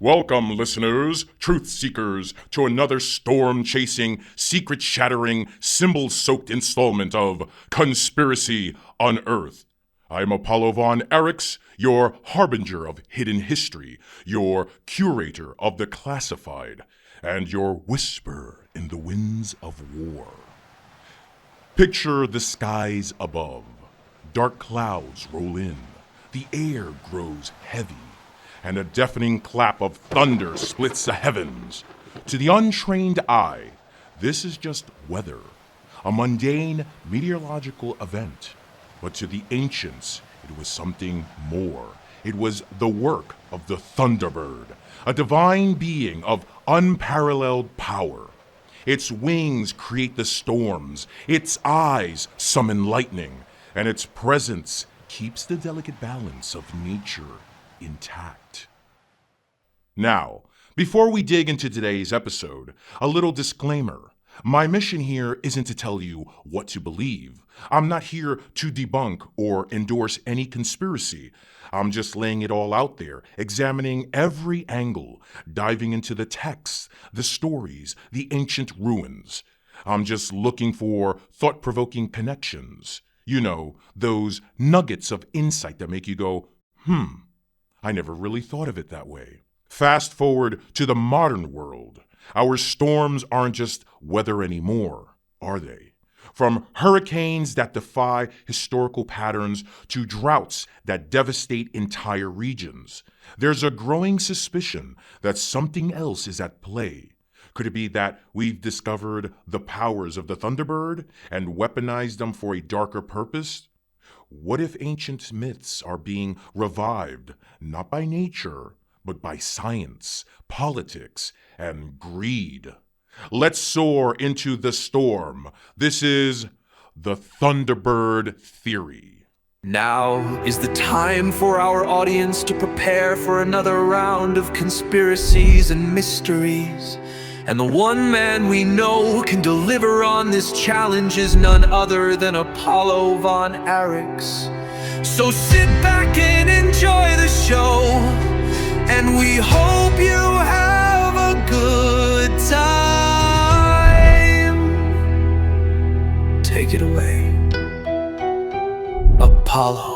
Welcome, listeners, truth seekers, to another storm-chasing, secret-shattering, symbol-soaked installment of Conspiracy Unearthed. I'm Apollo von Aryx, your harbinger of hidden history, your curator of the classified, and your whisper in the winds of war. Picture the skies above. Dark clouds roll in. The air grows heavy, and a deafening clap of thunder splits the heavens. To the untrained eye, this is just weather, a mundane meteorological event. But to the ancients, it was something more. It was the work of the Thunderbird, a divine being of unparalleled power. Its wings create the storms, its eyes summon lightning, and its presence keeps the delicate balance of nature intact. Now, before we dig into today's episode, a little disclaimer. My mission here isn't to tell you what to believe. I'm not here to debunk or endorse any conspiracy. I'm just laying it all out there, examining every angle, diving into the texts, the stories, the ancient ruins. I'm just looking for thought-provoking connections. You know, those nuggets of insight that make you go, I never really thought of it that way. Fast forward to the modern world. Our storms aren't just weather anymore, are they? From hurricanes that defy historical patterns to droughts that devastate entire regions, there's a growing suspicion that something else is at play. Could it be that we've discovered the powers of the Thunderbird and weaponized them for a darker purpose? What if ancient myths are being revived, not by nature, but by science, politics, and greed? Let's soar into the storm. This is the Thunderbird Theory. Now is the time for our audience to prepare for another round of conspiracies and mysteries. And the one man we know can deliver on this challenge is none other than Apollo von Aryx. So sit back and enjoy the show, and we hope you have a good time. Take it away, Apollo.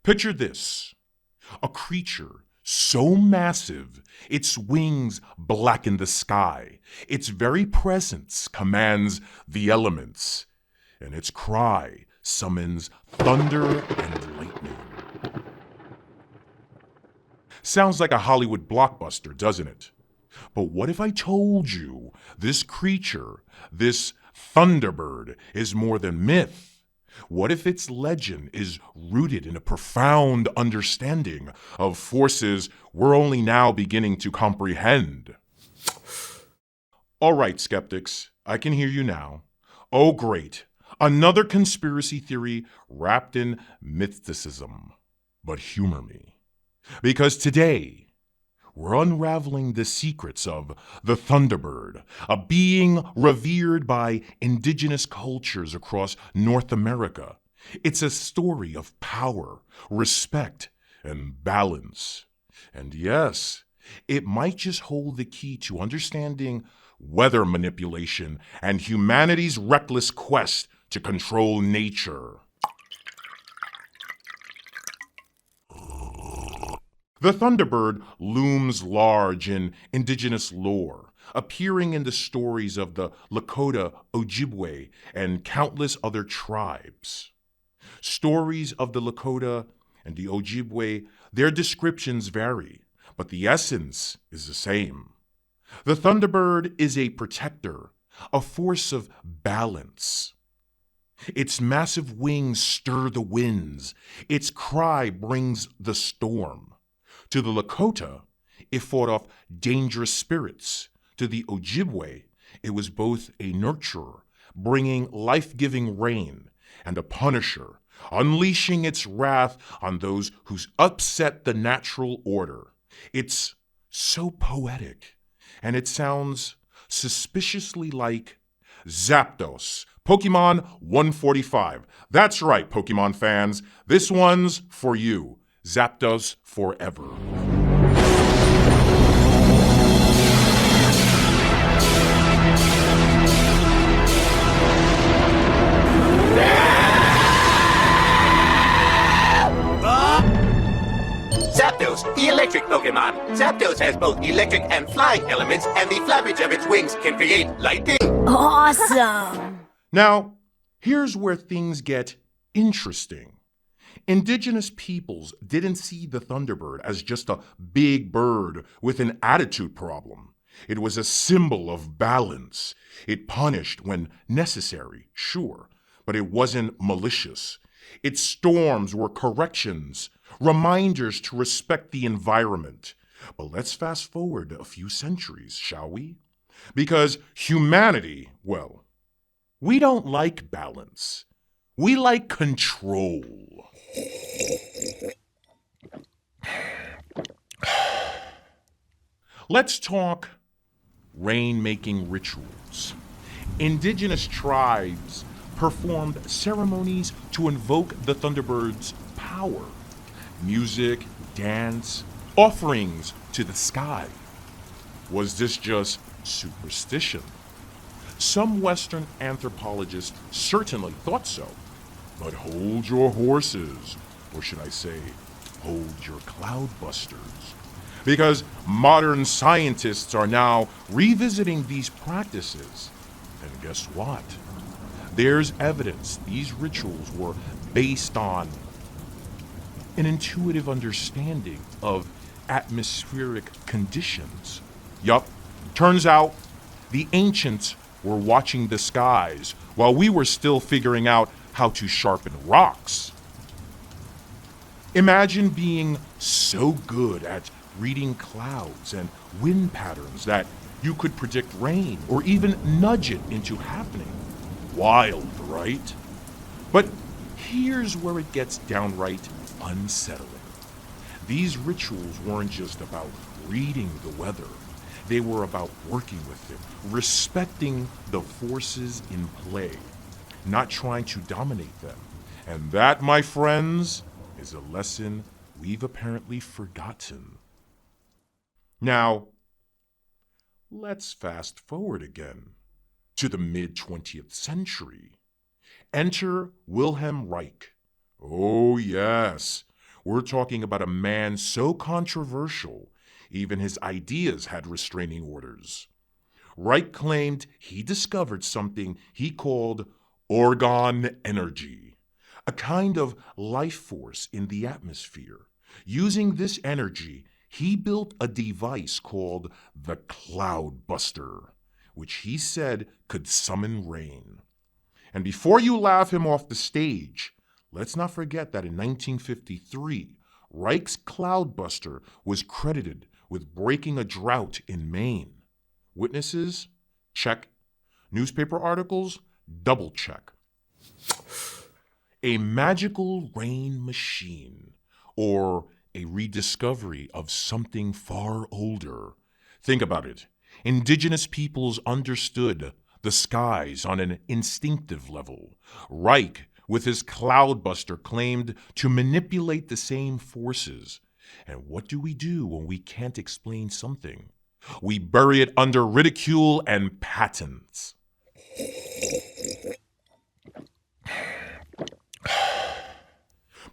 Picture this, a creature so massive, its wings blacken the sky, its very presence commands the elements, and its cry summons thunder and lightning. Sounds like a Hollywood blockbuster, doesn't it? But what if I told you this creature, this Thunderbird, is more than myth? What if its legend is rooted in a profound understanding of forces we're only now beginning to comprehend? All right, skeptics, I can hear you now. Oh, great. Another conspiracy theory wrapped in mysticism. But humor me. Because today, we're unraveling the secrets of the Thunderbird, a being revered by indigenous cultures across North America. It's a story of power, respect, and balance. And yes, it might just hold the key to understanding weather manipulation and humanity's reckless quest to control nature. The Thunderbird looms large in indigenous lore, appearing in the stories of the Lakota, Ojibwe, and countless other tribes. Stories of the Lakota and the Ojibwe, their descriptions vary, but the essence is the same. The Thunderbird is a protector, a force of balance. Its massive wings stir the winds. Its cry brings the storm. To the Lakota, it fought off dangerous spirits. To the Ojibwe, it was both a nurturer, bringing life-giving rain, and a punisher, unleashing its wrath on those who upset the natural order. It's so poetic, and it sounds suspiciously like Zapdos, Pokemon 145. That's right, Pokemon fans. This one's for you. Zapdos forever. Zapdos, the electric Pokemon. Zapdos has both electric and flying elements, and the flappage of its wings can create lightning. Awesome! Now, here's where things get interesting. Indigenous peoples didn't see the Thunderbird as just a big bird with an attitude problem. It was a symbol of balance. It punished when necessary, sure, but it wasn't malicious. Its storms were corrections, reminders to respect the environment. But let's fast forward a few centuries, shall we? Because humanity, well, we don't like balance. We like control. Let's talk rain-making rituals. Indigenous tribes performed ceremonies to invoke the Thunderbird's power. Music, dance, offerings to the sky. Was this just superstition? Some Western anthropologists certainly thought so. But hold your horses, or should I say, hold your cloudbusters. Because modern scientists are now revisiting these practices. And guess what? There's evidence these rituals were based on an intuitive understanding of atmospheric conditions. Yup, turns out the ancients were watching the skies while we were still figuring out how to sharpen rocks. Imagine being so good at reading clouds and wind patterns that you could predict rain or even nudge it into happening. Wild, right? But here's where it gets downright unsettling. These rituals weren't just about reading the weather. They were about working with it, respecting the forces in play, not trying to dominate them. And that, my friends, is a lesson we've apparently forgotten. Now, let's fast forward again to the mid-20th century. Enter Wilhelm Reich. Oh, yes. We're talking about a man so controversial, even his ideas had restraining orders. Reich claimed he discovered something he called orgone energy, a kind of life force in the atmosphere. Using this energy, he built a device called the Cloudbuster, which he said could summon rain. And before you laugh him off the stage, let's not forget that in 1953, Reich's Cloudbuster was credited with breaking a drought in Maine. Witnesses? Check. Newspaper articles? Double check. A magical rain machine, or a rediscovery of something far older. Think about it. Indigenous peoples understood the skies on an instinctive level. Reich, with his Cloudbuster, claimed to manipulate the same forces. And what do we do when we can't explain something? We bury it under ridicule and patents.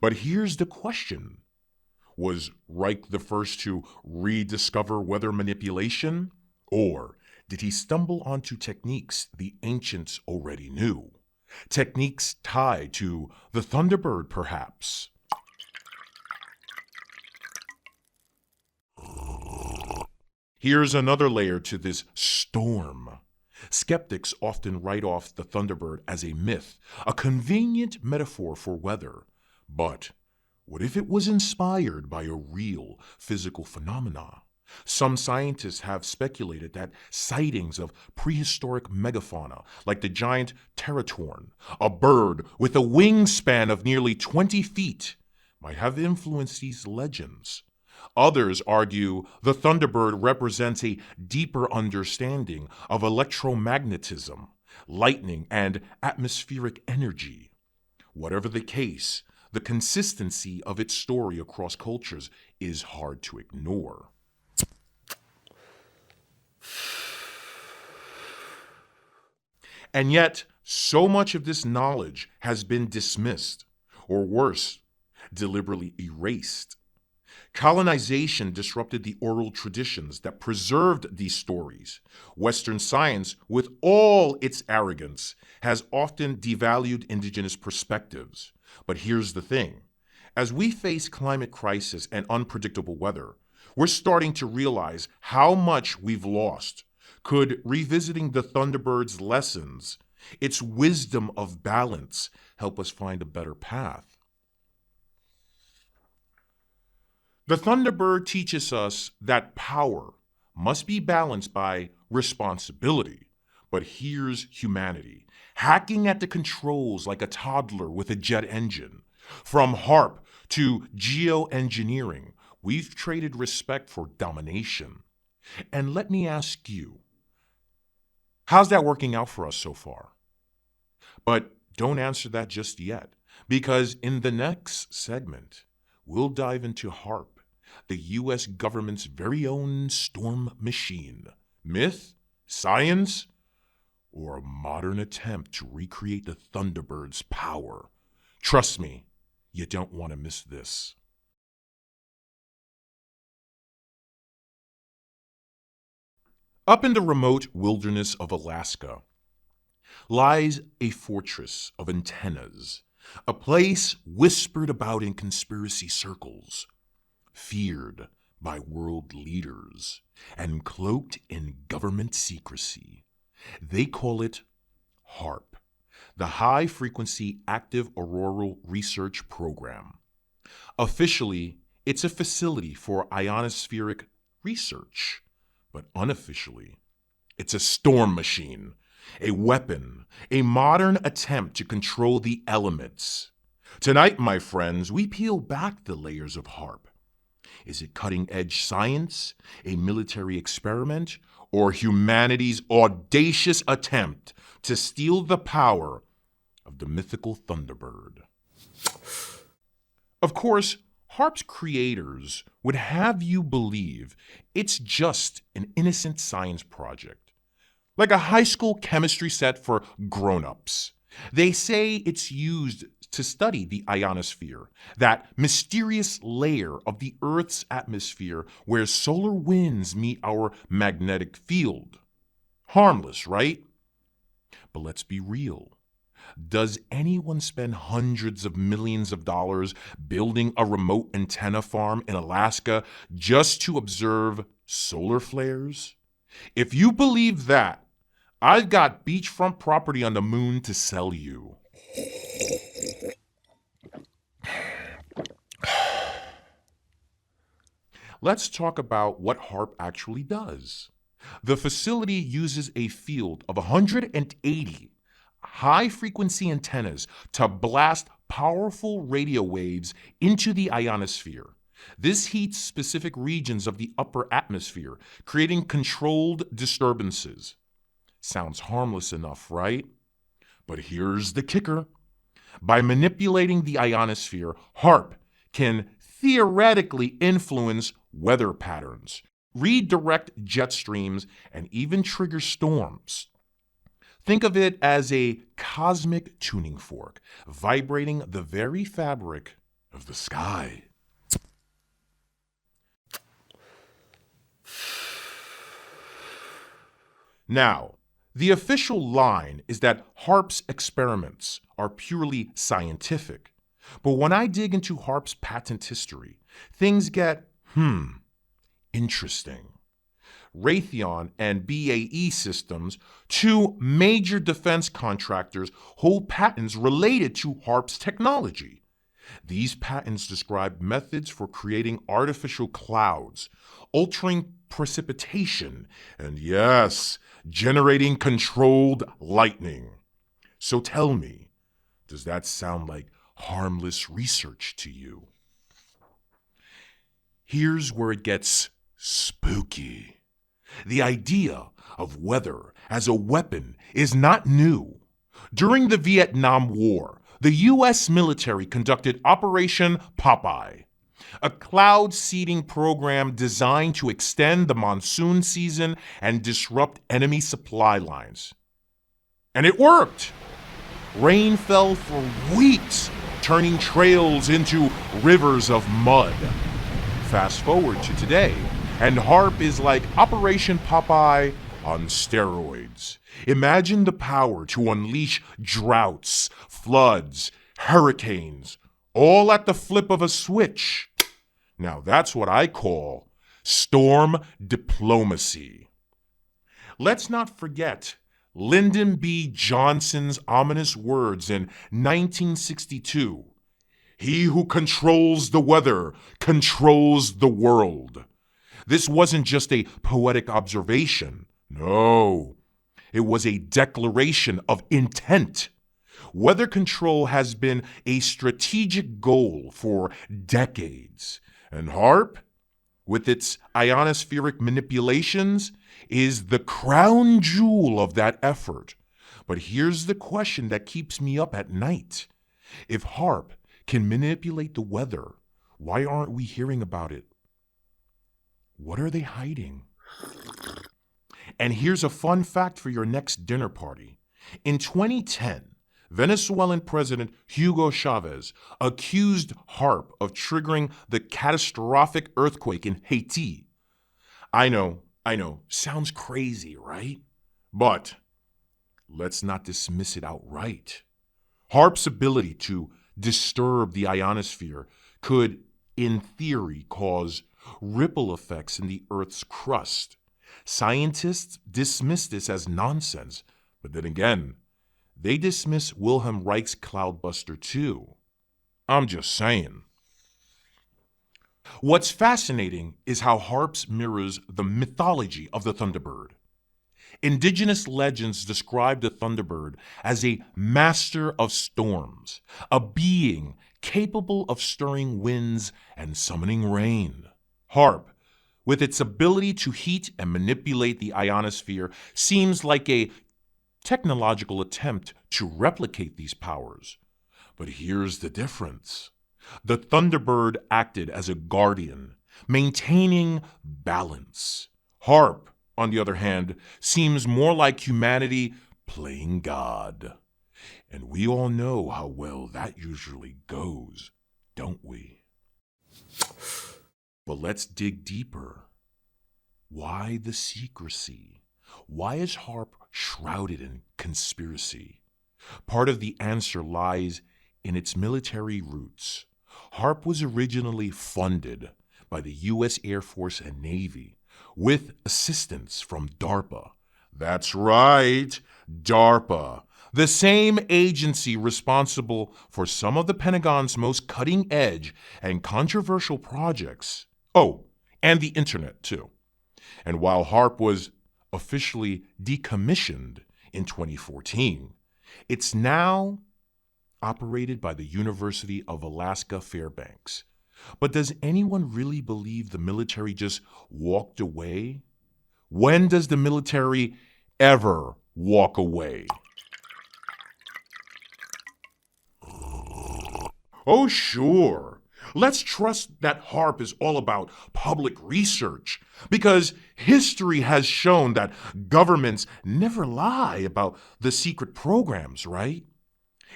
But here's the question. Was Reich the first to rediscover weather manipulation? Or did he stumble onto techniques the ancients already knew? Techniques tied to the Thunderbird, perhaps? Here's another layer to this storm. Skeptics often write off the Thunderbird as a myth, a convenient metaphor for weather. But what if it was inspired by a real physical phenomena? Some scientists have speculated that sightings of prehistoric megafauna, like the giant teratorn, a bird with a wingspan of nearly 20 feet, might have influenced these legends. Others argue the Thunderbird represents a deeper understanding of electromagnetism, lightning, and atmospheric energy. Whatever the case, the consistency of its story across cultures is hard to ignore. And yet, so much of this knowledge has been dismissed, or worse, deliberately erased. Colonization disrupted the oral traditions that preserved these stories. Western science, with all its arrogance, has often devalued indigenous perspectives. But here's the thing. As we face climate crisis and unpredictable weather, we're starting to realize how much we've lost. Could revisiting the Thunderbird's lessons, its wisdom of balance, help us find a better path? The Thunderbird teaches us that power must be balanced by responsibility. But here's humanity, hacking at the controls like a toddler with a jet engine. From HARP to geoengineering, we've traded respect for domination. And let me ask you, how's that working out for us so far? But don't answer that just yet, because in the next segment, we'll dive into HARP, the U.S. government's very own storm machine. Myth? Science? Or a modern attempt to recreate the Thunderbird's power? Trust me, you don't want to miss this. Up in the remote wilderness of Alaska lies a fortress of antennas, a place whispered about in conspiracy circles, feared by world leaders, and cloaked in government secrecy. They call it HARP, the High Frequency Active Auroral Research Program. Officially, it's a facility for ionospheric research, but unofficially, it's a storm machine, a weapon, a modern attempt to control the elements. Tonight, my friends, we peel back the layers of HARP. Is it cutting-edge science, a military experiment, or humanity's audacious attempt to steal the power of the mythical Thunderbird? Of course, HARP's creators would have you believe it's just an innocent science project, like a high school chemistry set for grown-ups. They say it's used to study the ionosphere, that mysterious layer of the Earth's atmosphere where solar winds meet our magnetic field. Harmless, right? But let's be real. Does anyone spend hundreds of millions of dollars building a remote antenna farm in Alaska just to observe solar flares? If you believe that, I've got beachfront property on the moon to sell you. Let's talk about what HARP actually does. The facility uses a field of 180 high-frequency antennas to blast powerful radio waves into the ionosphere. This heats specific regions of the upper atmosphere, creating controlled disturbances. Sounds harmless enough, right? But here's the kicker. By manipulating the ionosphere, HARP can theoretically influence weather patterns, redirect jet streams, and even trigger storms. Think of it as a cosmic tuning fork, vibrating the very fabric of the sky. Now, the official line is that HARP's experiments are purely scientific. But when I dig into HARP's patent history, things get, interesting. Raytheon and BAE Systems, two major defense contractors, hold patents related to HARP's technology. These patents describe methods for creating artificial clouds, altering precipitation, and yes, generating controlled lightning. So tell me, does that sound like harmless research to you? Here's where it gets spooky. The idea of weather as a weapon is not new. During the Vietnam War, the U.S. military conducted Operation Popeye, a cloud seeding program designed to extend the monsoon season and disrupt enemy supply lines. And it worked! Rain fell for weeks, turning trails into rivers of mud. Fast forward to today, and HARP is like Operation Popeye on steroids. Imagine the power to unleash droughts, floods, hurricanes, all at the flip of a switch. Now that's what I call storm diplomacy. Let's not forget Lyndon B. Johnson's ominous words in 1962. He who controls the weather controls the world. This wasn't just a poetic observation. No, it was a declaration of intent. Weather control has been a strategic goal for decades. And HARP, with its ionospheric manipulations, is the crown jewel of that effort. But here's the question that keeps me up at night. If HARP can manipulate the weather, why aren't we hearing about it? What are they hiding? And here's a fun fact for your next dinner party. In 2010, Venezuelan President Hugo Chavez accused HARP of triggering the catastrophic earthquake in Haiti. I know, sounds crazy, right? But let's not dismiss it outright. HARP's ability to disturb the ionosphere could, in theory, cause ripple effects in the Earth's crust. Scientists dismiss this as nonsense, but then again, they dismiss Wilhelm Reich's cloudbuster too. I'm just saying. What's fascinating is how HARPS mirrors the mythology of the Thunderbird. Indigenous legends describe the Thunderbird as a master of storms, a being capable of stirring winds and summoning rain. HARP, with its ability to heat and manipulate the ionosphere, seems like a technological attempt to replicate these powers. But here's the difference. The Thunderbird acted as a guardian, maintaining balance. HARP, on the other hand, seems more like humanity playing God. And we all know how well that usually goes, don't we? But let's dig deeper. Why the secrecy? Why is HARP shrouded in conspiracy? Part of the answer lies in its military roots. HARP was originally funded by the U.S. Air Force and Navy with assistance from DARPA. That's right, DARPA, the same agency responsible for some of the Pentagon's most cutting-edge and controversial projects. Oh, and the internet, too. And while HARP was officially decommissioned in 2014, it's now operated by the University of Alaska Fairbanks. But does anyone really believe the military just walked away? When does the military ever walk away? Oh, sure. Let's trust that HARP is all about public research, because history has shown that governments never lie about the secret programs, right?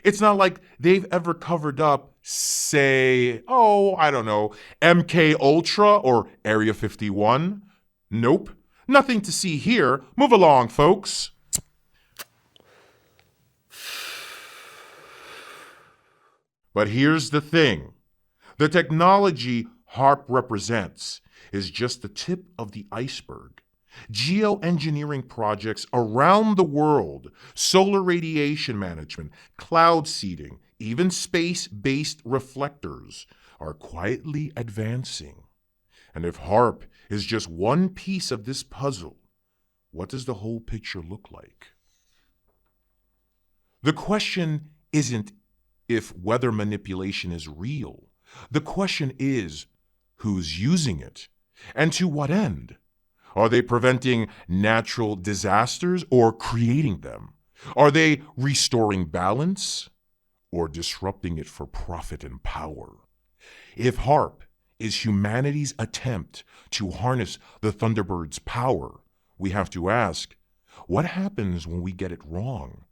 It's not like they've ever covered up, say, MK Ultra or Area 51. Nope, nothing to see here. Move along, folks. But here's the thing. The technology HARP represents is just the tip of the iceberg. Geoengineering projects around the world, solar radiation management, cloud seeding, even space-based reflectors are quietly advancing. And if HARP is just one piece of this puzzle, what does the whole picture look like? The question isn't if weather manipulation is real. The question is, who's using it? And to what end? Are they preventing natural disasters or creating them? Are they restoring balance or disrupting it for profit and power? If HARP is humanity's attempt to harness the Thunderbird's power, we have to ask, what happens when we get it wrong?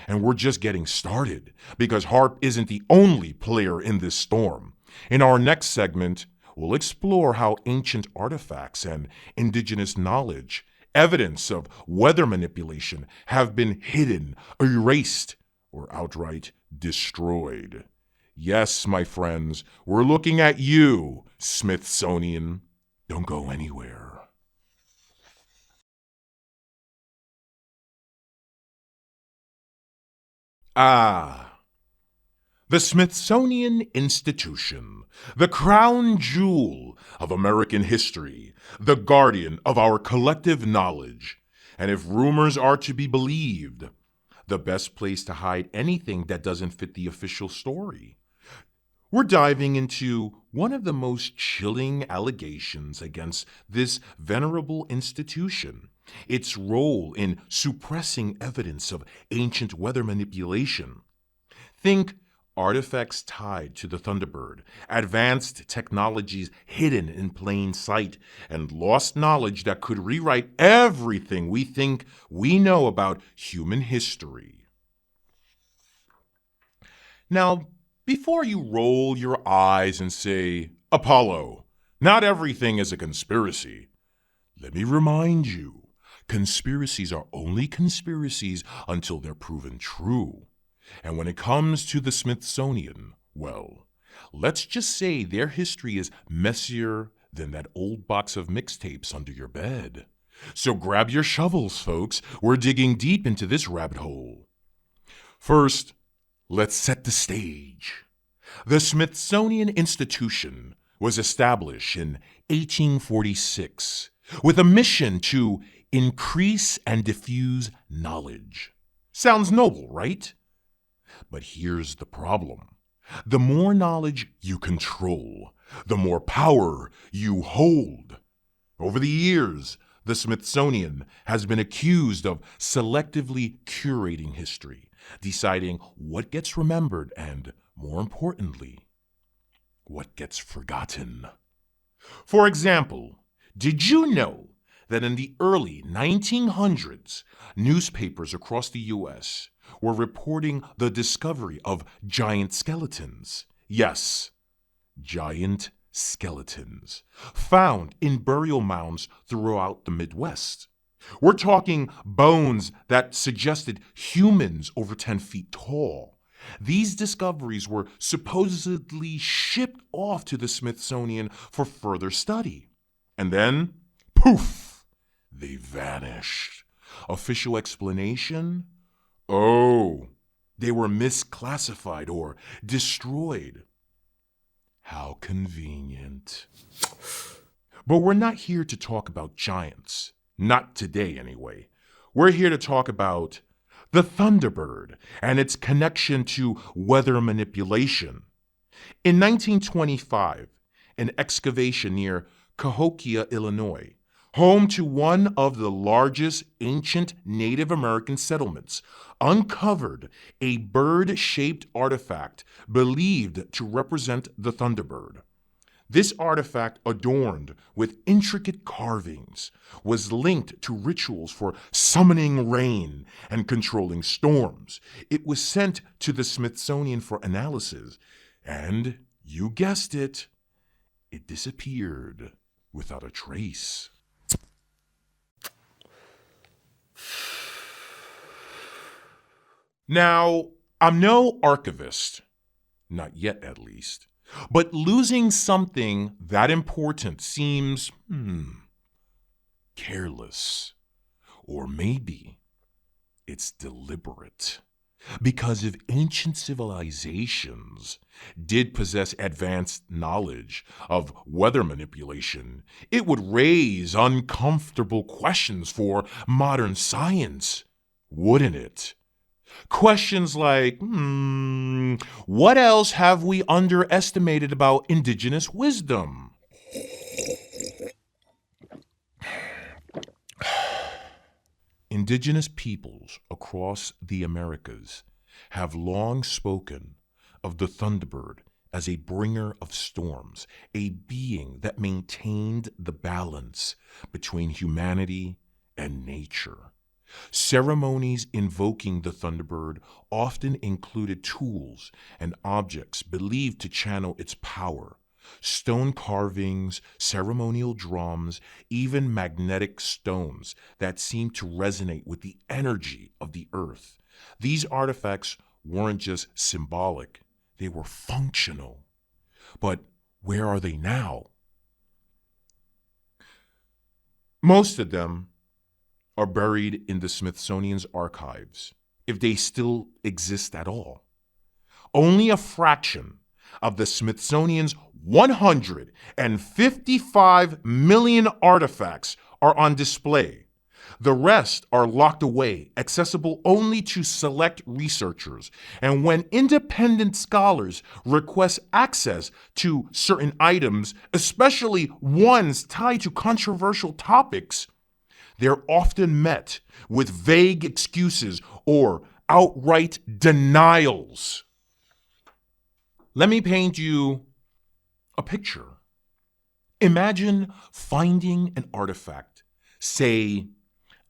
And we're just getting started, because HARP isn't the only player in this storm. In our next segment, we'll explore how ancient artifacts and indigenous knowledge, evidence of weather manipulation, have been hidden, erased, or outright destroyed. Yes, my friends, we're looking at you, Smithsonian. Don't go anywhere. The Smithsonian Institution, the crown jewel of American history, the guardian of our collective knowledge, and if rumors are to be believed, the best place to hide anything that doesn't fit the official story. We're diving into one of the most chilling allegations against this venerable institution, its role in suppressing evidence of ancient weather manipulation. Think artifacts tied to the Thunderbird, advanced technologies hidden in plain sight, and lost knowledge that could rewrite everything we think we know about human history. Now, before you roll your eyes and say, Apollo, not everything is a conspiracy, let me remind you, conspiracies are only conspiracies until they're proven true. And when it comes to the Smithsonian, well, let's just say their history is messier than that old box of mixtapes under your bed. So grab your shovels, folks. We're digging deep into this rabbit hole. First, let's set the stage. The Smithsonian Institution was established in 1846 with a mission to increase and diffuse knowledge. Sounds noble, right? But here's the problem. The more knowledge you control, the more power you hold. Over the years, the Smithsonian has been accused of selectively curating history, deciding what gets remembered and, more importantly, what gets forgotten. For example, did you know that in the early 1900s, newspapers across the U.S. were reporting the discovery of giant skeletons? Yes, giant skeletons found in burial mounds throughout the Midwest. We're talking bones that suggested humans over 10 feet tall. These discoveries were supposedly shipped off to the Smithsonian for further study. And then, poof, they vanished. Official explanation? Oh, they were misclassified or destroyed. How convenient. But we're not here to talk about giants. Not today, anyway. We're here to talk about the Thunderbird and its connection to weather manipulation. In 1925, an excavation near Cahokia, Illinois, home to one of the largest ancient Native American settlements, uncovered a bird-shaped artifact believed to represent the Thunderbird. This artifact, adorned with intricate carvings, was linked to rituals for summoning rain and controlling storms. It was sent to the Smithsonian for analysis, and, you guessed it, it disappeared without a trace. Now, I'm no archivist, not yet at least, but losing something that important seems, careless. Or maybe it's deliberate. Because if ancient civilizations did possess advanced knowledge of weather manipulation, it would raise uncomfortable questions for modern science, wouldn't it? Questions like, what else have we underestimated about indigenous wisdom? Indigenous peoples across the Americas have long spoken of the Thunderbird as a bringer of storms, a being that maintained the balance between humanity and nature. Ceremonies invoking the Thunderbird often included tools and objects believed to channel its power. Stone carvings, ceremonial drums, even magnetic stones that seemed to resonate with the energy of the earth. These artifacts weren't just symbolic, they were functional. But where are they now? Most of them are buried in the Smithsonian's archives, if they still exist at all. Only a fraction of the Smithsonian's 155 million artifacts are on display. The rest are locked away, accessible only to select researchers. And when independent scholars request access to certain items, especially ones tied to controversial topics, they're often met with vague excuses or outright denials. Let me paint you a picture. Imagine finding an artifact, say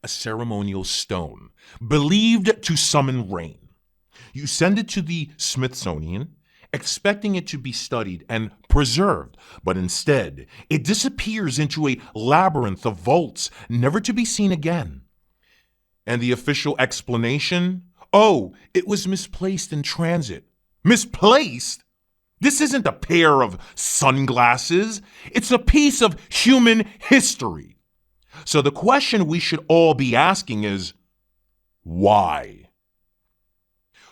a ceremonial stone, believed to summon rain. You send it to the Smithsonian, expecting it to be studied and preserved, but instead it disappears into a labyrinth of vaults, never to be seen again. And the official explanation? Oh, it was misplaced in transit. Misplaced? This isn't a pair of sunglasses. It's a piece of human history. So the question we should all be asking is, why?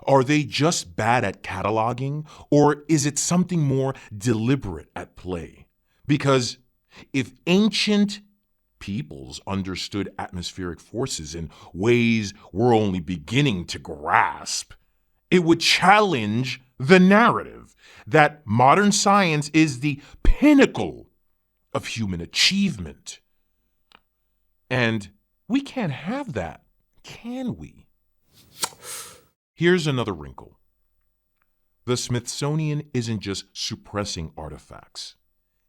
Are they just bad at cataloging, or is it something more deliberate at play? Because if ancient peoples understood atmospheric forces in ways we're only beginning to grasp, it would challenge the narrative that modern science is the pinnacle of human achievement. And we can't have that, can we? Here's another wrinkle. The Smithsonian isn't just suppressing artifacts.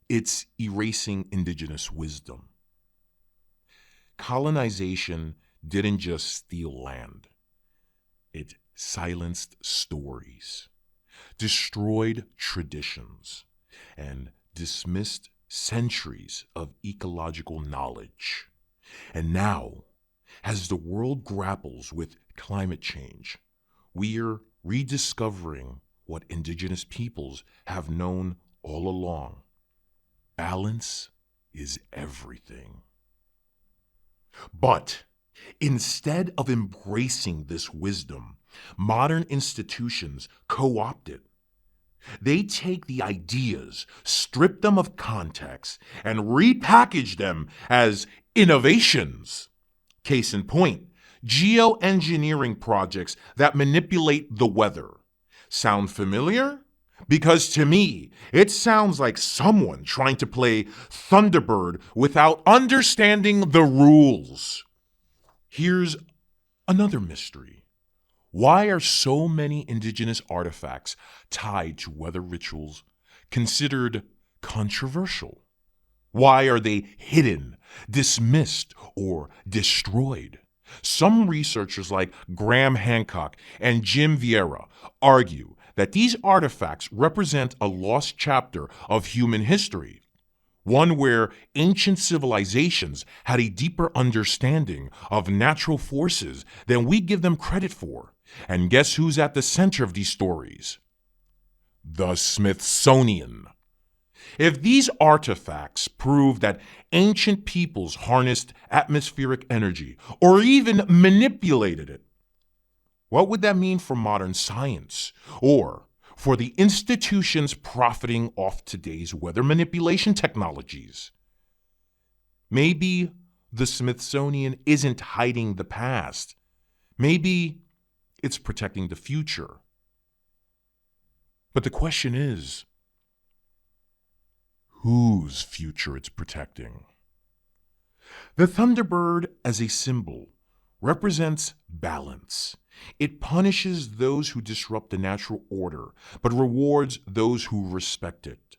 It's erasing indigenous wisdom. Colonization didn't just steal land. It silenced stories, destroyed traditions, and dismissed centuries of ecological knowledge. And now, as the world grapples with climate change, we're rediscovering what indigenous peoples have known all along. Balance is everything. But instead of embracing this wisdom, modern institutions co-opt it. They take the ideas, strip them of context, and repackage them as innovations. Case in point, geoengineering projects that manipulate the weather. Sound familiar? Because to me, it sounds like someone trying to play Thunderbird without understanding the rules. Here's another mystery. Why are so many indigenous artifacts tied to weather rituals considered controversial? Why are they hidden, dismissed, or destroyed? Some researchers like Graham Hancock and Jim Vieira argue that these artifacts represent a lost chapter of human history, one where ancient civilizations had a deeper understanding of natural forces than we give them credit for. And guess who's at the center of these stories? The Smithsonian. If these artifacts prove that ancient peoples harnessed atmospheric energy or even manipulated it, what would that mean for modern science or for the institutions profiting off today's weather manipulation technologies? Maybe the Smithsonian isn't hiding the past. Maybe it's protecting the future. But the question is, whose future it's protecting? The Thunderbird as a symbol represents balance. It punishes those who disrupt the natural order, but rewards those who respect it.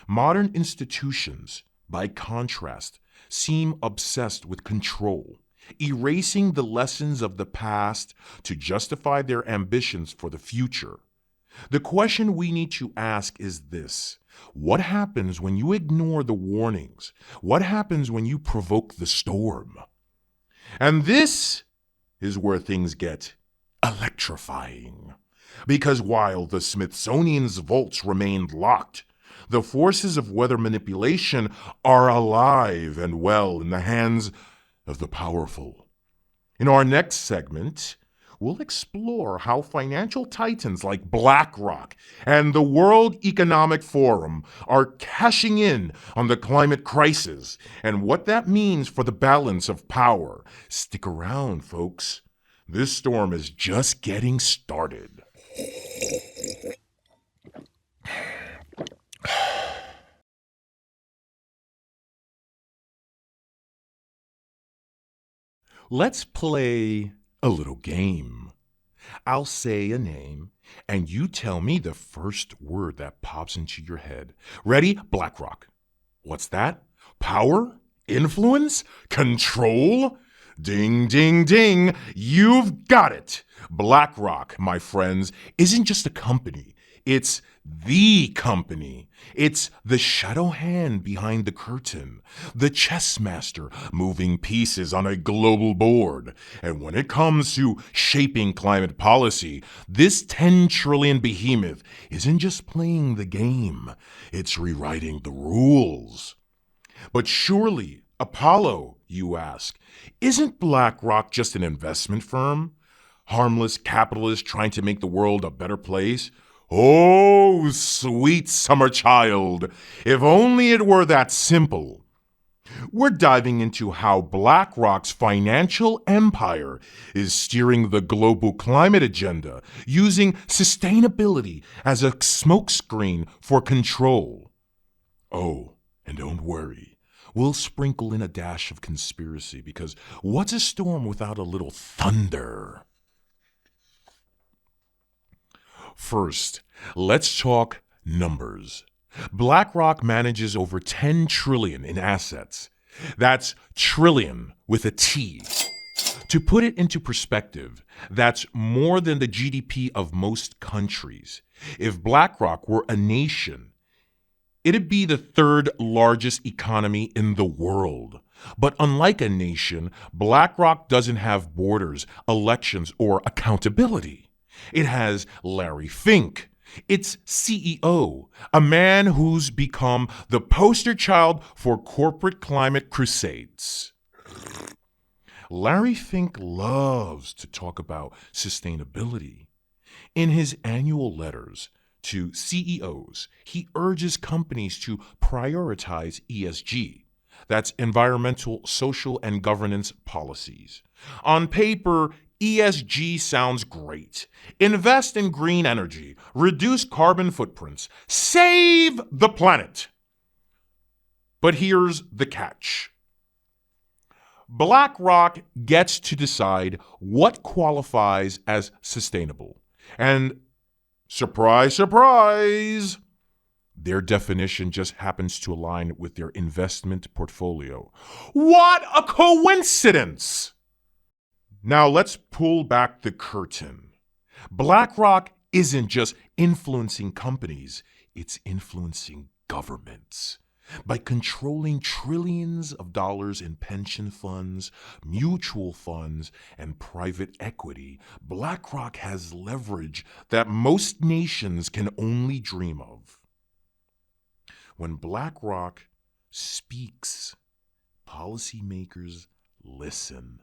Modern institutions, by contrast, seem obsessed with control, erasing the lessons of the past to justify their ambitions for the future. The question we need to ask is this: what happens when you ignore the warnings? What happens when you provoke the storm? And this is where things get electrifying. Because while the Smithsonian's vaults remained locked, the forces of weather manipulation are alive and well in the hands of the powerful. In our next segment, we'll explore how financial titans like BlackRock and the World Economic Forum are cashing in on the climate crisis and what that means for the balance of power. Stick around, folks. This storm is just getting started. Let's play a little game. I'll say a name, and you tell me the first word that pops into your head. Ready? BlackRock. What's that? Power? Influence? Control? Ding, ding, ding. You've got it. BlackRock, my friends, isn't just a company. It's the company. It's the shadow hand behind the curtain, the chess master moving pieces on a global board. And when it comes to shaping climate policy, this 10 trillion behemoth isn't just playing the game, it's rewriting the rules. But surely, Apollo, you ask, isn't BlackRock just an investment firm? Harmless capitalists trying to make the world a better place? Oh, sweet summer child, if only it were that simple. We're diving into how BlackRock's financial empire is steering the global climate agenda, using sustainability as a smokescreen for control. Oh, and don't worry, we'll sprinkle in a dash of conspiracy, because what's a storm without a little thunder? First, let's talk numbers. BlackRock manages over 10 trillion in assets. That's trillion with a T. To put it into perspective, that's more than the GDP of most countries. If BlackRock were a nation, it'd be the third largest economy in the world. But unlike a nation, BlackRock doesn't have borders, elections, or accountability. It has Larry Fink, its CEO, a man who's become the poster child for corporate climate crusades. Larry Fink loves to talk about sustainability. In his annual letters to CEOs, he urges companies to prioritize ESG. That's environmental, social, and governance policies. On paper, ESG sounds great. Invest in green energy, reduce carbon footprints, save the planet. But here's the catch. BlackRock gets to decide what qualifies as sustainable. And surprise, surprise, their definition just happens to align with their investment portfolio. What a coincidence! Now let's pull back the curtain. BlackRock isn't just influencing companies, it's influencing governments. By controlling trillions of dollars in pension funds, mutual funds, and private equity, BlackRock has leverage that most nations can only dream of. When BlackRock speaks, policymakers listen.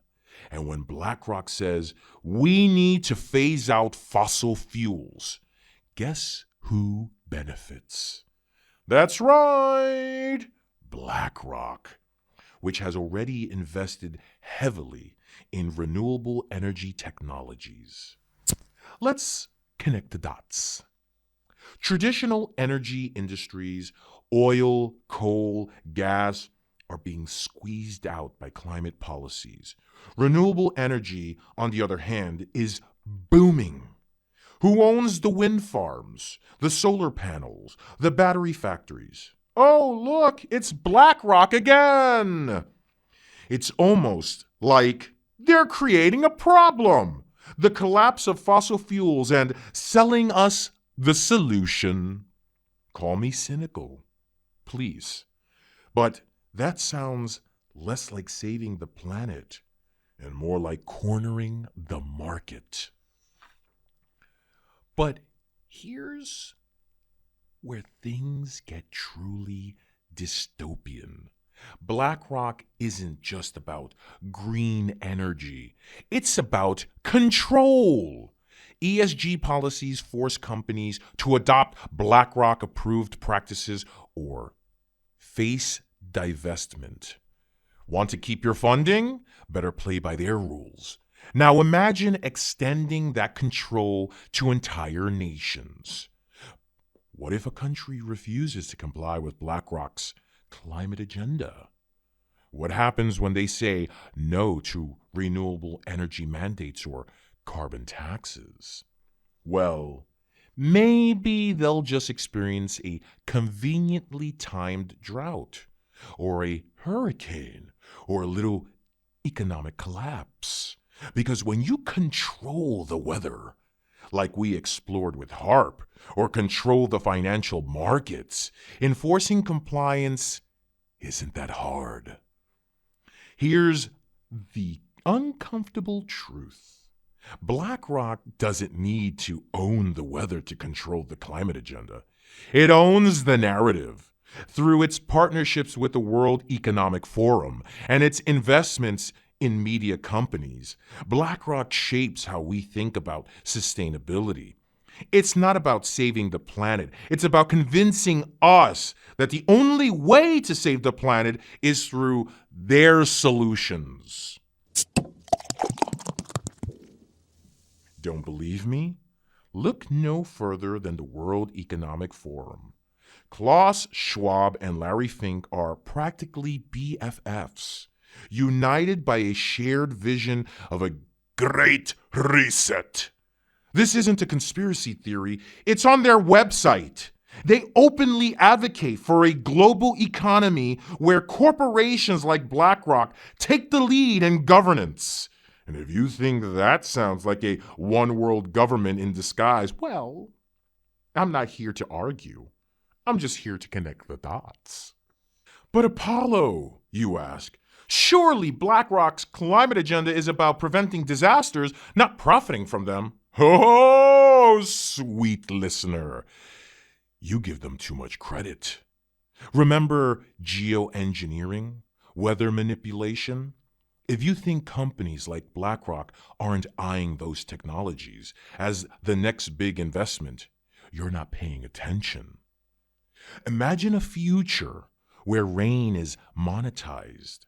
And when BlackRock says, we need to phase out fossil fuels, guess who benefits? That's right, BlackRock, which has already invested heavily in renewable energy technologies. Let's connect the dots. Traditional energy industries, oil, coal, gas, are being squeezed out by climate policies. Renewable energy, on the other hand, is booming. Who owns the wind farms, the solar panels, the battery factories? Oh, look, it's BlackRock again! It's almost like they're creating a problem. The collapse of fossil fuels and selling us the solution. Call me cynical, please. But that sounds less like saving the planet and more like cornering the market. But here's where things get truly dystopian. BlackRock isn't just about green energy. It's about control. ESG policies force companies to adopt BlackRock-approved practices or face divestment. Want to keep your funding? Better play by their rules. Now imagine extending that control to entire nations. What if a country refuses to comply with BlackRock's climate agenda? What happens when they say no to renewable energy mandates or carbon taxes? Well, maybe they'll just experience a conveniently timed drought, or a hurricane, or a little economic collapse. Because when you control the weather, like we explored with HARP, or control the financial markets, enforcing compliance isn't that hard. Here's the uncomfortable truth. BlackRock doesn't need to own the weather to control the climate agenda. It owns the narrative through its partnerships with the World Economic Forum and its investments in media companies. BlackRock shapes how we think about sustainability. It's not about saving the planet. It's about convincing us that the only way to save the planet is through their solutions. Don't believe me? Look no further than the World Economic Forum. Klaus Schwab and Larry Fink are practically BFFs, united by a shared vision of a great reset. This isn't a conspiracy theory. It's on their website. They openly advocate for a global economy where corporations like BlackRock take the lead in governance. And if you think that sounds like a one-world government in disguise, well, I'm not here to argue. I'm just here to connect the dots. But Apollo, you ask, surely BlackRock's climate agenda is about preventing disasters, not profiting from them. Oh, sweet listener, you give them too much credit. Remember geoengineering, weather manipulation? If you think companies like BlackRock aren't eyeing those technologies as the next big investment, you're not paying attention. Imagine a future where rain is monetized.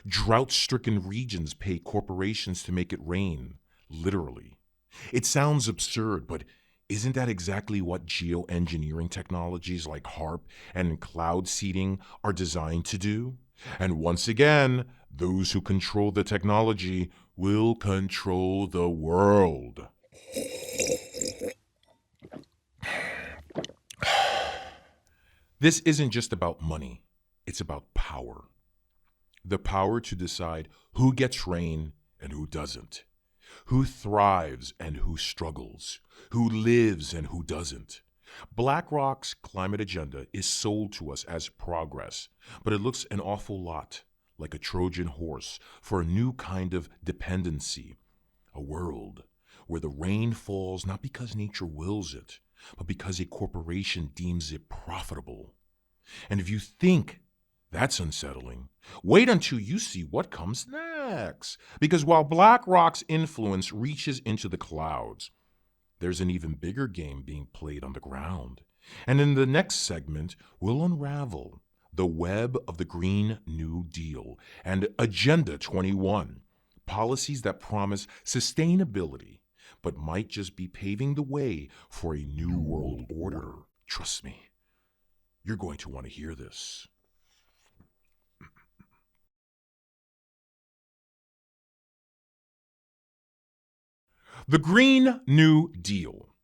Drought-stricken regions pay corporations to make it rain, literally. It sounds absurd, but isn't that exactly what geoengineering technologies like HARP and cloud seeding are designed to do? And once again, those who control the technology will control the world. This isn't just about money. It's about power. The power to decide who gets rain and who doesn't, who thrives and who struggles, who lives and who doesn't. BlackRock's climate agenda is sold to us as progress, but it looks an awful lot like a Trojan horse for a new kind of dependency, a world where the rain falls not because nature wills it, but because a corporation deems it profitable. And if you think that's unsettling, wait until you see what comes next. Because while BlackRock's influence reaches into the clouds, there's an even bigger game being played on the ground. And in the next segment, we'll unravel the web of the Green New Deal and Agenda 21, policies that promise sustainability, but might just be paving the way for a new world order. Trust me, you're going to want to hear this. The Green New Deal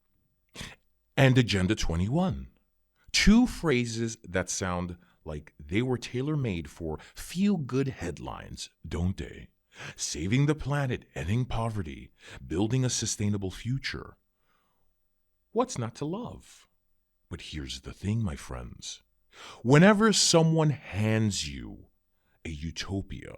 and Agenda 21. Two phrases that sound like they were tailor-made for feel-good headlines, don't they? Saving the planet, ending poverty, building a sustainable future. What's not to love? But here's the thing, my friends. Whenever someone hands you a utopia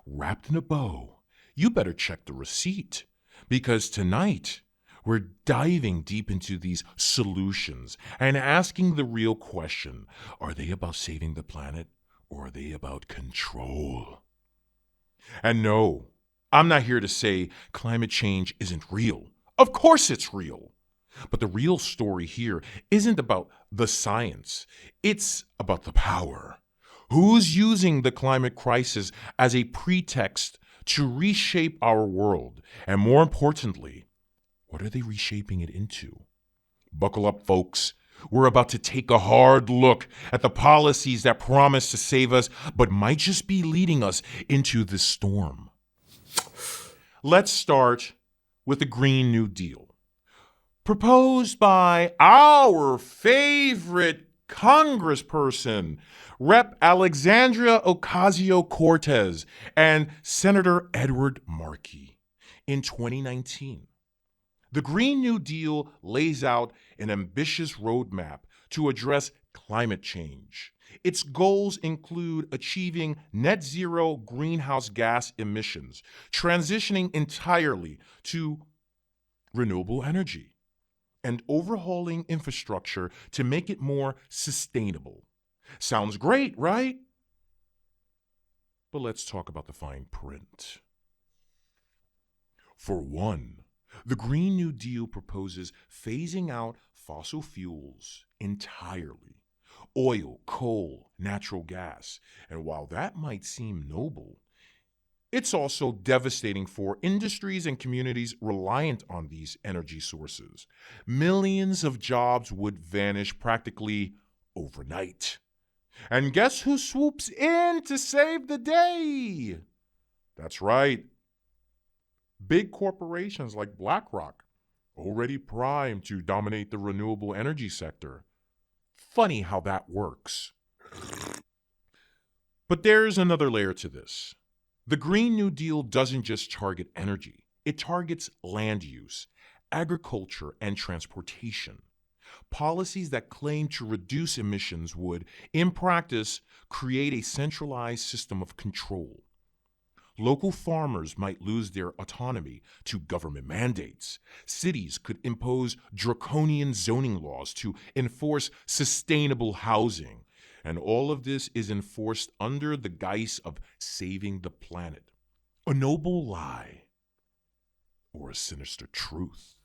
wrapped in a bow, you better check the receipt, because tonight we're diving deep into these solutions and asking the real question: are they about saving the planet, or are they about control? And no, I'm not here to say climate change isn't real. Of course it's real. But the real story here isn't about the science. It's about the power. Who's using the climate crisis as a pretext to reshape our world? And more importantly, what are they reshaping it into? Buckle up, folks. We're about to take a hard look at the policies that promise to save us, but might just be leading us into the storm. Let's start with the Green New Deal, proposed by our favorite Congressperson, Rep. Alexandria Ocasio-Cortez, and Senator Edward Markey in 2019. The Green New Deal lays out an ambitious roadmap to address climate change. Its goals include achieving net zero greenhouse gas emissions, transitioning entirely to renewable energy, and overhauling infrastructure to make it more sustainable. Sounds great, right? But let's talk about the fine print. For one, the Green New Deal proposes phasing out fossil fuels entirely: oil, coal, natural gas. And while that might seem noble, it's also devastating for industries and communities reliant on these energy sources. Millions of jobs would vanish practically overnight. And guess who swoops in to save the day? That's right. Big corporations like BlackRock, already primed to dominate the renewable energy sector. Funny how that works. But there's another layer to this. The Green New Deal doesn't just target energy. It targets land use, agriculture, and transportation. Policies that claim to reduce emissions would, in practice, create a centralized system of control. Local farmers might lose their autonomy to government mandates. Cities could impose draconian zoning laws to enforce sustainable housing. And all of this is enforced under the guise of saving the planet. A noble lie, or a sinister truth.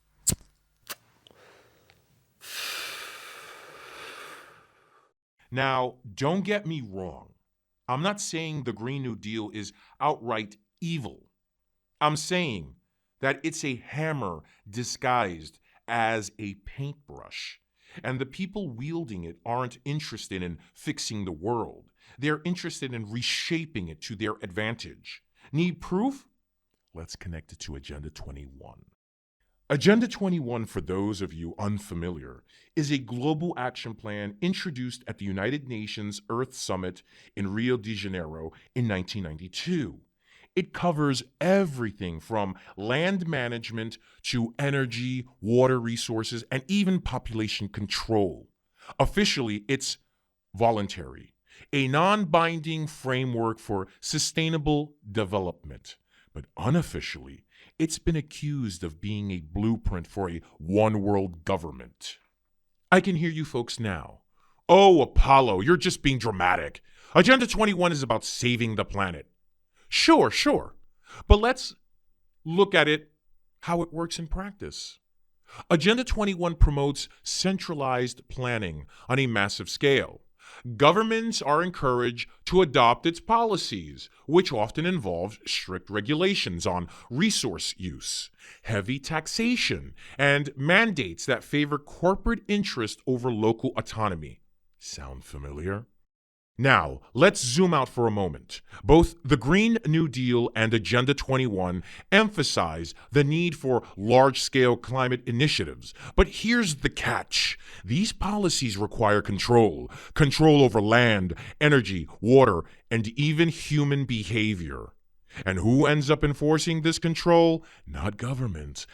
Now, don't get me wrong. I'm not saying the Green New Deal is outright evil. I'm saying that it's a hammer disguised as a paintbrush. And the people wielding it aren't interested in fixing the world. They're interested in reshaping it to their advantage. Need proof? Let's connect it to Agenda 21. Agenda 21, for those of you unfamiliar, is a global action plan introduced at the United Nations Earth Summit in Rio de Janeiro in 1992. It covers everything from land management to energy, water resources, and even population control. Officially, it's voluntary, a non-binding framework for sustainable development. But unofficially, it's been accused of being a blueprint for a one-world government. I can hear you folks now. Oh, Apollo, you're just being dramatic. Agenda 21 is about saving the planet. Sure. But let's look at it, how it works in practice. Agenda 21 promotes centralized planning on a massive scale. Governments are encouraged to adopt its policies, which often involve strict regulations on resource use, heavy taxation, and mandates that favor corporate interest over local autonomy. Sound familiar? Now, let's zoom out for a moment. Both the Green New Deal and Agenda 21 emphasize the need for large-scale climate initiatives. But here's the catch. These policies require control over land, energy, water, and even human behavior. And who ends up enforcing this control? Not governments,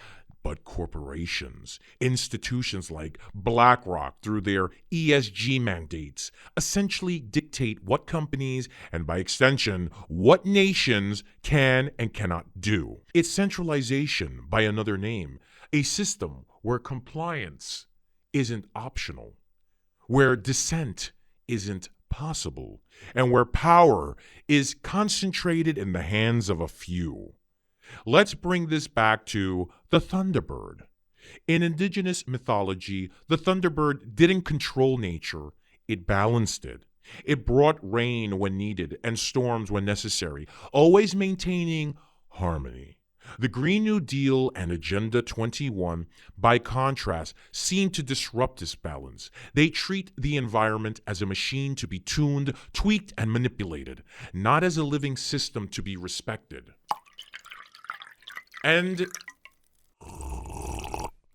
but corporations. Institutions like BlackRock, through their ESG mandates, essentially dictate what companies, and by extension, what nations can and cannot do. It's centralization by another name, a system where compliance isn't optional, where dissent isn't possible, and where power is concentrated in the hands of a few. Let's bring this back to the Thunderbird. In indigenous mythology, the Thunderbird didn't control nature, it balanced it. It brought rain when needed and storms when necessary, always maintaining harmony. The Green New Deal and Agenda 21, by contrast, seem to disrupt this balance. They treat the environment as a machine to be tuned, tweaked, and manipulated, not as a living system to be respected. And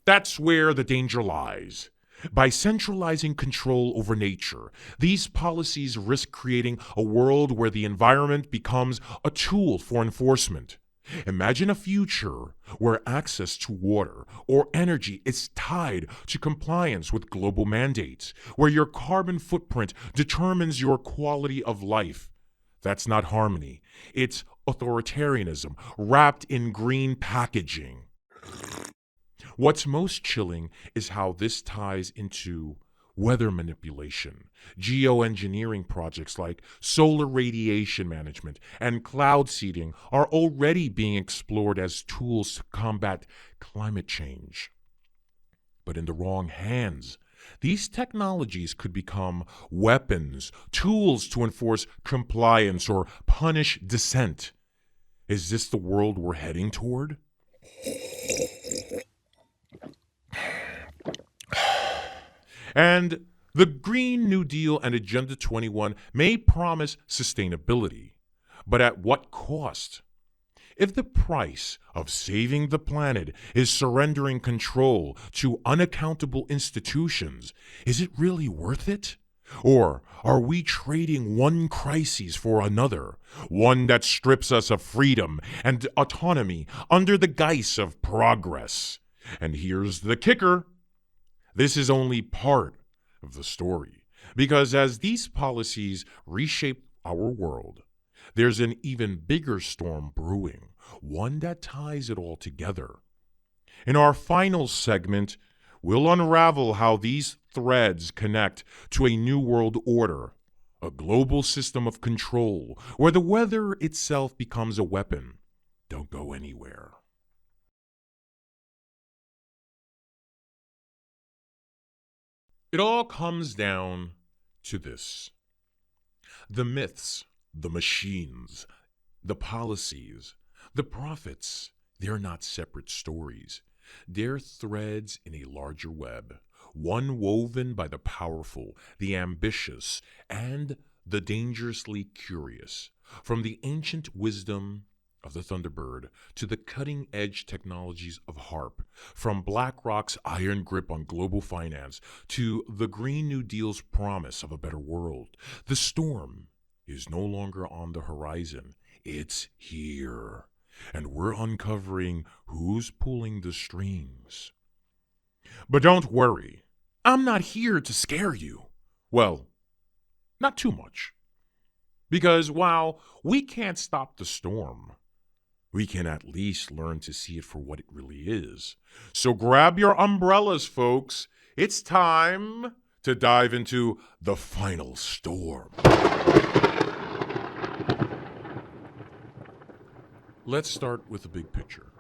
that's where the danger lies. By centralizing control over nature, these policies risk creating a world where the environment becomes a tool for enforcement. Imagine a future where access to water or energy is tied to compliance with global mandates, where your carbon footprint determines your quality of life. That's not harmony. It's authoritarianism wrapped in green packaging. What's most chilling is how this ties into weather manipulation. Geoengineering projects like solar radiation management and cloud seeding are already being explored as tools to combat climate change. But in the wrong hands, these technologies could become weapons, tools to enforce compliance or punish dissent. Is this the world we're heading toward? And the Green New Deal and Agenda 21 may promise sustainability, but at what cost? If the price of saving the planet is surrendering control to unaccountable institutions, is it really worth it? Or are we trading one crisis for another, one that strips us of freedom and autonomy under the guise of progress? And here's the kicker. This is only part of the story, because as these policies reshape our world, there's an even bigger storm brewing, one that ties it all together. In our final segment, we'll unravel how these threads connect to a new world order, a global system of control where the weather itself becomes a weapon. Don't go anywhere. It all comes down to this. The myths, the machines, the policies, the prophets, they're not separate stories. They're threads in a larger web, one woven by the powerful, the ambitious, and the dangerously curious. From the ancient wisdom of the Thunderbird to the cutting-edge technologies of HARP, from BlackRock's iron grip on global finance to the Green New Deal's promise of a better world, the storm is no longer on the horizon. It's here. And we're uncovering who's pulling the strings. But don't worry, I'm not here to scare you. Well, not too much. Because while we can't stop the storm, we can at least learn to see it for what it really is. So grab your umbrellas, folks. It's time to dive into the final storm. Let's start with the big picture.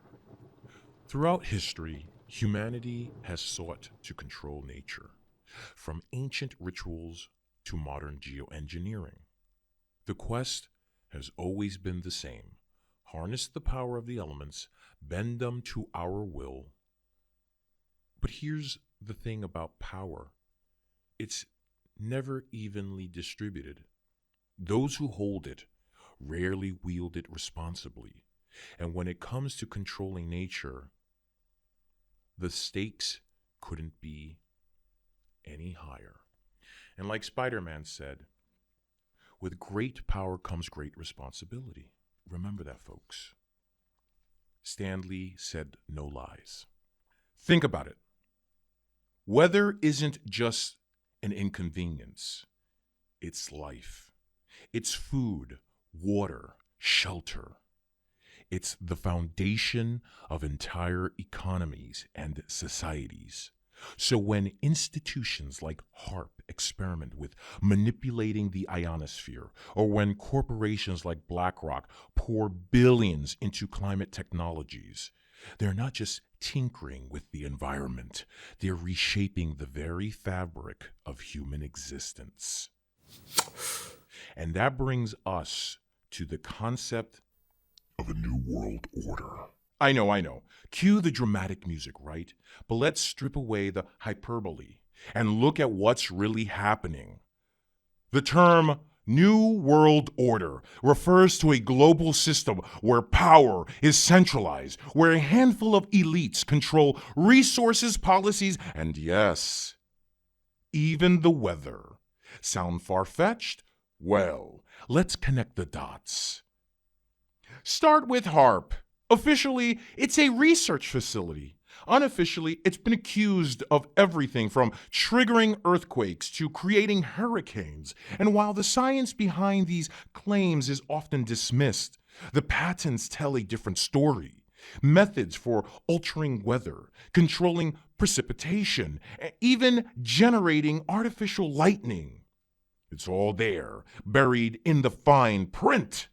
Throughout history, humanity has sought to control nature, from ancient rituals to modern geoengineering. The quest has always been the same: harness the power of the elements, bend them to our will. But here's the thing about power. It's never evenly distributed. Those who hold it rarely wield it responsibly. And when it comes to controlling nature, the stakes couldn't be any higher. And like Spider-Man said, with great power comes great responsibility. Remember that, folks. Stan Lee said no lies. Think about it. Weather isn't just an inconvenience. It's life. It's food, water, shelter. It's the foundation of entire economies and societies. So when institutions like HAARP experiment with manipulating the ionosphere, or when corporations like BlackRock pour billions into climate technologies, they're not just tinkering with the environment, they're reshaping the very fabric of human existence. And that brings us to the concept of a new world order. I know. Cue the dramatic music, right? But let's strip away the hyperbole and look at what's really happening. The term New World Order refers to a global system where power is centralized, where a handful of elites control resources, policies, and yes, even the weather. Sound far-fetched? Well, let's connect the dots. Start with HAARP. Officially, it's a research facility. Unofficially, it's been accused of everything from triggering earthquakes to creating hurricanes. And while the science behind these claims is often dismissed, the patents tell a different story. Methods for altering weather, controlling precipitation, even generating artificial lightning. It's all there, buried in the fine print.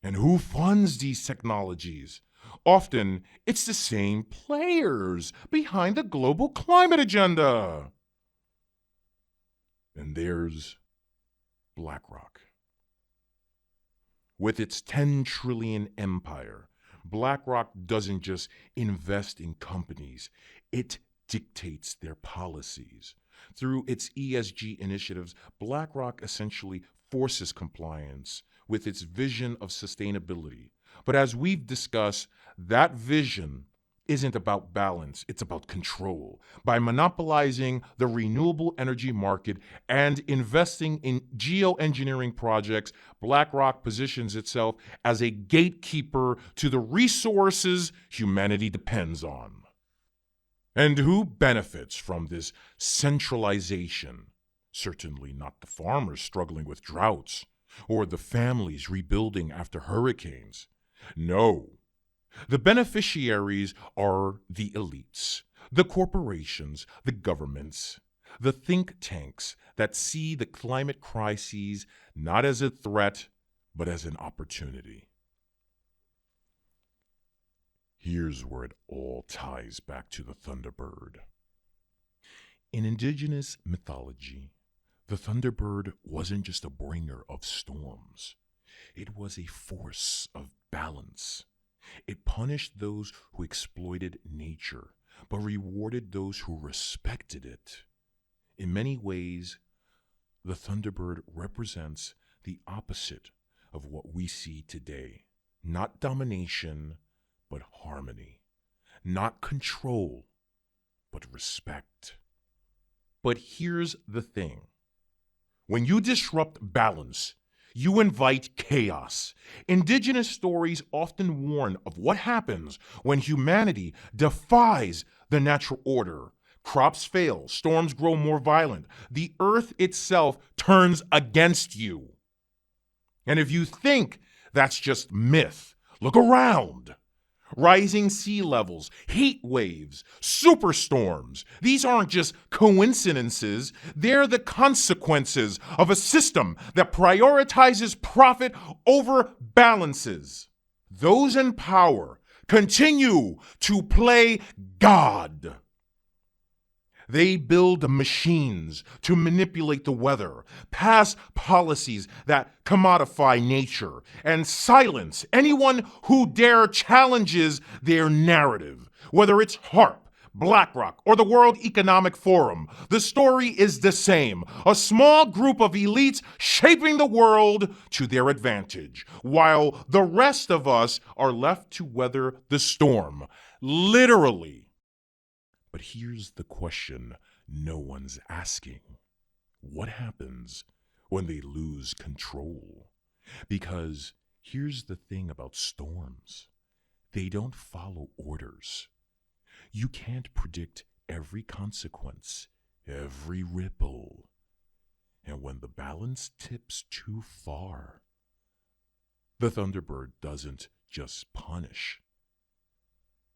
And who funds these technologies? Often, it's the same players behind the global climate agenda. And there's BlackRock. With its 10 trillion empire, BlackRock doesn't just invest in companies, it dictates their policies. Through its ESG initiatives, BlackRock essentially forces compliance with its vision of sustainability. But as we've discussed, that vision isn't about balance, it's about control. By monopolizing the renewable energy market and investing in geoengineering projects, BlackRock positions itself as a gatekeeper to the resources humanity depends on. And who benefits from this centralization? Certainly not the farmers struggling with droughts, or the families rebuilding after hurricanes. No. The beneficiaries are the elites, the corporations, the governments, the think tanks that see the climate crises not as a threat, but as an opportunity. Here's where it all ties back to the Thunderbird. In indigenous mythology, the Thunderbird wasn't just a bringer of storms. It was a force of balance. It punished those who exploited nature, but rewarded those who respected it. In many ways, the Thunderbird represents the opposite of what we see today. Not domination, but harmony. Not control, but respect. But here's the thing. When you disrupt balance, you invite chaos. Indigenous stories often warn of what happens when humanity defies the natural order. Crops fail, storms grow more violent, the earth itself turns against you. And if you think that's just myth, look around. Rising sea levels, heat waves, superstorms. These aren't just coincidences. They're the consequences of a system that prioritizes profit over balances. Those in power continue to play God. They build machines to manipulate the weather, pass policies that commodify nature, and silence anyone who dare challenges their narrative. Whether it's HAARP, BlackRock, or the World Economic Forum. The story is the same. A small group of elites shaping the world to their advantage, while the rest of us are left to weather the storm. Literally. But here's the question no one's asking. What happens when they lose control? Because here's the thing about storms. They don't follow orders. You can't predict every consequence, every ripple. And when the balance tips too far, the Thunderbird doesn't just punish,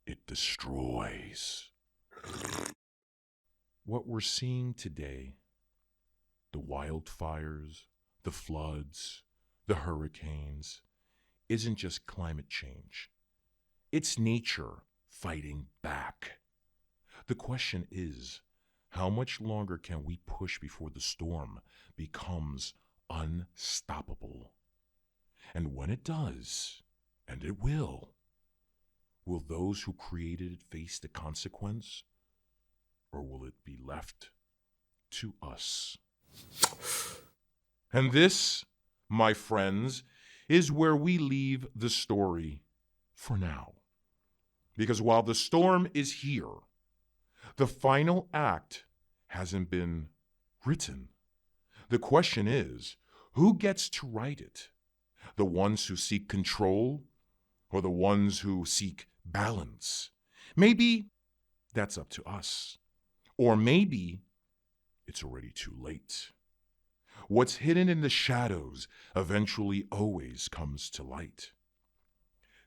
it destroys. What we're seeing today, the wildfires, the floods, the hurricanes, isn't just climate change. It's nature fighting back. The question is, how much longer can we push before the storm becomes unstoppable? And when it does, and it will those who created it face the consequence? Or will it be left to us? And this, my friends, is where we leave the story for now. Because while the storm is here, the final act hasn't been written. The question is, who gets to write it? The ones who seek control or the ones who seek balance? Maybe that's up to us. Or maybe it's already too late. What's hidden in the shadows eventually always comes to light.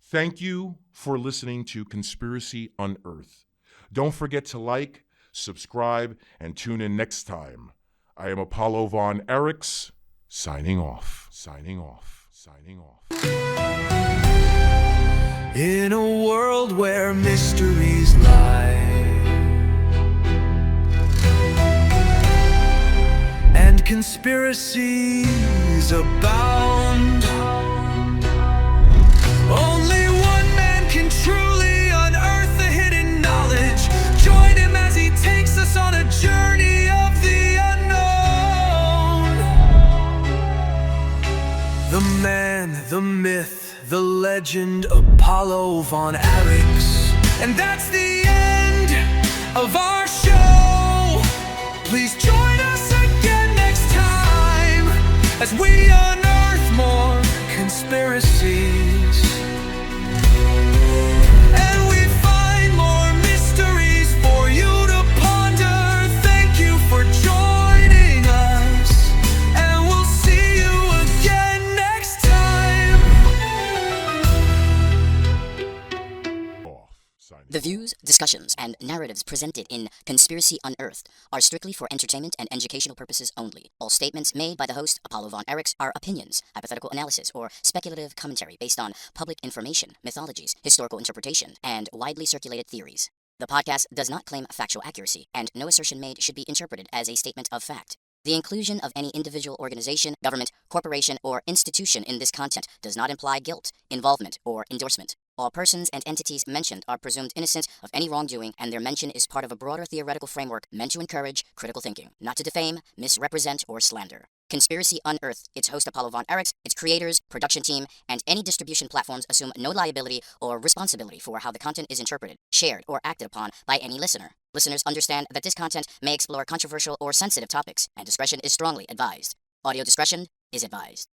Thank you for listening to Conspiracy Unearthed. Don't forget to like, subscribe, and tune in next time. I am Apollo von Aryx, signing off. In a world where mysteries lie and conspiracies abound, only one man can truly unearth the hidden knowledge. Join him as he takes us on a journey of the unknown. The man, the myth, the legend, Apollo von Aryx. And that's the end of our show. Please join us again next time as we unearth more conspiracies. And we find more mysteries for you to ponder. Thank you for joining us, and we'll see you again next time. The views, discussions, and narratives presented in Conspiracy Unearthed are strictly for entertainment and educational purposes only. All statements made by the host, Apollo von Aryx, are opinions, hypothetical analysis, or speculative commentary based on public information, mythologies, historical interpretation, and widely circulated theories. The podcast does not claim factual accuracy, and no assertion made should be interpreted as a statement of fact. The inclusion of any individual organization, government, corporation, or institution in this content does not imply guilt, involvement, or endorsement. All persons and entities mentioned are presumed innocent of any wrongdoing, and their mention is part of a broader theoretical framework meant to encourage critical thinking, not to defame, misrepresent, or slander. Conspiracy Unearthed, its host Apollo von Aryx, its creators, production team, and any distribution platforms assume no liability or responsibility for how the content is interpreted, shared, or acted upon by any listener. Listeners understand that this content may explore controversial or sensitive topics, and discretion is strongly advised. Audio discretion is advised.